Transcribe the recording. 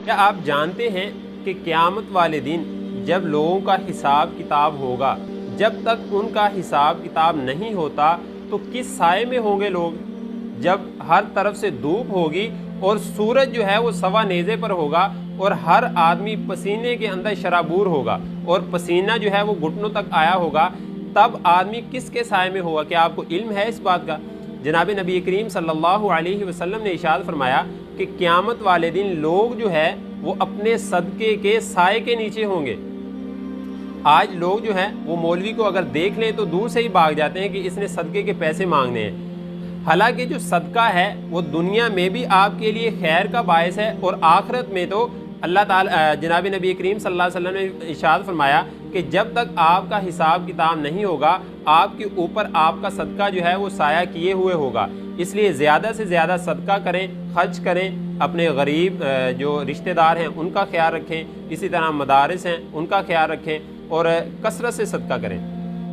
کیا آپ جانتے ہیں کہ قیامت والے دن جب لوگوں کا حساب کتاب ہوگا، جب تک ان کا حساب کتاب نہیں ہوتا تو کس سائے میں ہوں گے لوگ؟ جب ہر طرف سے دھوپ ہوگی اور سورج جو ہے وہ سوا نیزے پر ہوگا اور ہر آدمی پسینے کے اندر شرابور ہوگا اور پسینہ جو ہے وہ گھٹنوں تک آیا ہوگا، تب آدمی کس کے سائے میں ہوگا؟ کیا آپ کو علم ہے اس بات کا؟ جناب نبی کریم صلی اللہ علیہ وسلم نے ارشاد فرمایا کہ قیامت والے دن لوگ جو ہے وہ اپنے صدقے کے سائے کے نیچے ہوں گے۔ آج لوگ جو ہیں وہ مولوی کو اگر دیکھ لیں تو دور سے ہی بھاگ جاتے ہیں کہ اس نے صدقے کے پیسے مانگنے ہیں، حالانکہ جو صدقہ ہے وہ دنیا میں بھی آپ کے لیے خیر کا باعث ہے اور آخرت میں تو اللہ تعالیٰ جناب نبی کریم صلی اللہ علیہ وسلم نے ارشاد فرمایا کہ جب تک آپ کا حساب کتاب نہیں ہوگا آپ کے اوپر آپ کا صدقہ جو ہے وہ سایہ کیے ہوئے ہوگا۔ اس لیے زیادہ سے زیادہ صدقہ کریں، خرچ کریں، اپنے غریب جو رشتہ دار ہیں ان کا خیال رکھیں، اسی طرح مدارس ہیں ان کا خیال رکھیں اور کثرت سے صدقہ کریں۔